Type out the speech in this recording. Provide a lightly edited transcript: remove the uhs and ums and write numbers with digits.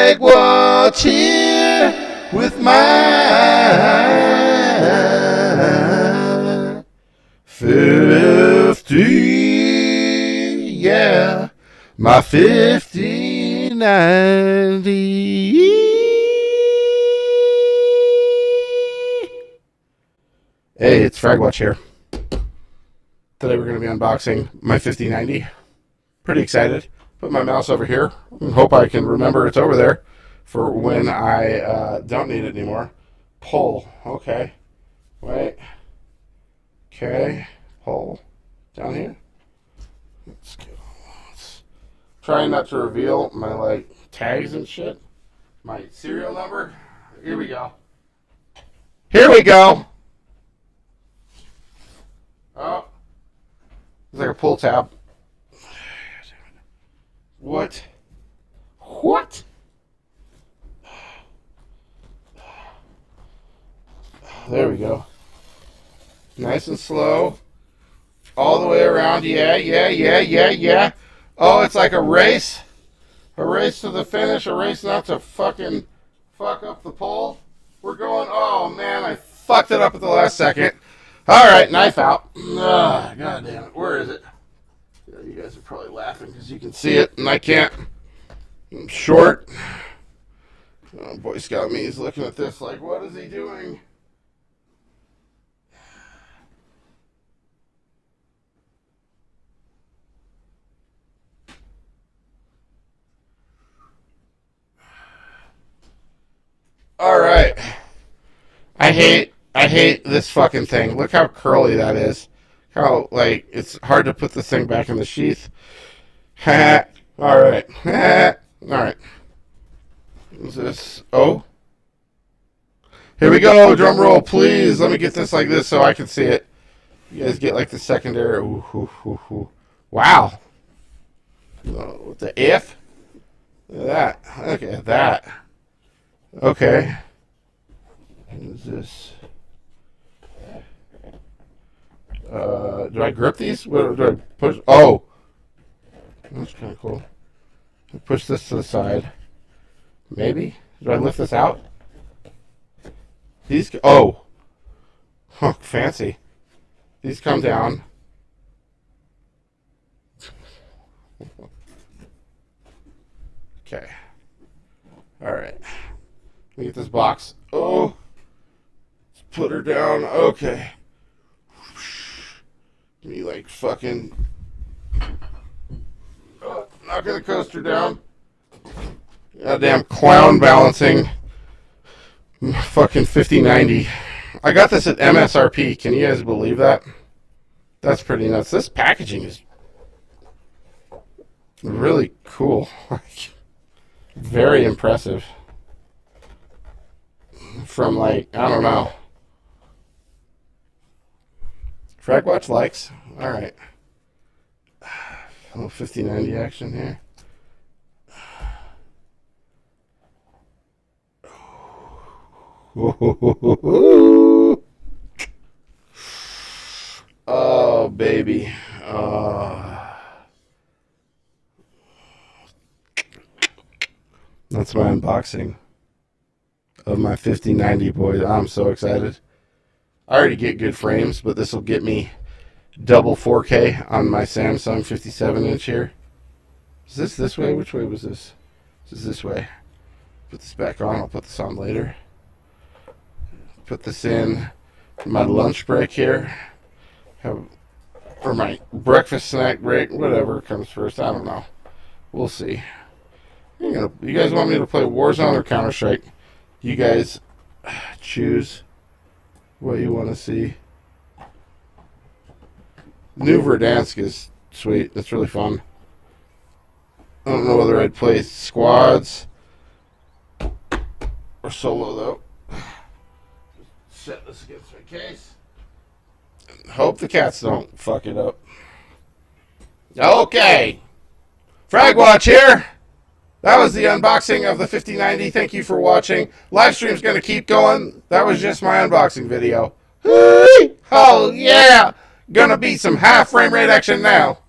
FragWatch here with my 50, yeah, my 5090. Hey, it's FragWatch here. Today we're going to be unboxing my 5090. Pretty excited. Put my mouse over here and hope I can remember it's over there for when I don't need it anymore. Pull. Okay. Wait. Okay. Pull. Down here. Let's go. Trying not to reveal my tags and shit. My serial number. Here we go. Here we go. Oh. It's like a pull tab. What? What? There we go. Nice and slow. All the way around. Yeah. Oh, it's like a race. A race to the finish. A race not to fucking fuck up the pole. We're going. Oh, man. I fucked it up at the last second. All right. Knife out. God damn it. Where is it? You guys are probably laughing because you can see it and I can't. I'm short. Oh, Boy Scout me is looking at this like, what is he doing? All right. I hate this fucking thing. Look how curly that is. How, it's hard to put this thing back in the sheath. All right. All right. Is this? Oh. Here we go. Drum roll, please. Let me get this like this so I can see it. You guys get the secondary. Ooh. Wow. What the F? Look at that. Look at that. Okay. What is this? Do I grip these? What do I push? Oh, that's kind of cool. I push this to the side. Maybe. Do I lift this out? These. Oh. Huh, fancy. These come down. Okay. All right. Let me get this box. Oh. Let's put her down. Okay. Me fucking knocking the coaster down. Goddamn clown balancing fucking 5090. I got this at MSRP. Can you guys believe that? That's pretty nuts. This packaging is really cool. Very impressive. From I don't know. FragWatch likes. All right. A little 5090 action here. Oh, baby. That's my unboxing of my 5090, boys. I'm so excited. I already get good frames, but this will get me double 4K on my Samsung 57-inch here. Is this way? Which way was this? This is this way. Put this back on. I'll put this on later. Put this in my lunch break here. Or my breakfast snack break. Whatever comes first. I don't know. We'll see. You guys want me to play Warzone or Counter-Strike? You guys choose what you want to see. New Verdansk is sweet. That's really fun. I don't know whether I'd play squads or solo though. Set this against my case. Hope the cats don't fuck it up. Okay. FragWatch here. That was the unboxing of the 5090. Thank you for watching. Live stream's going to keep going. That was just my unboxing video. Oh, yeah. Gonna be some high frame rate action now.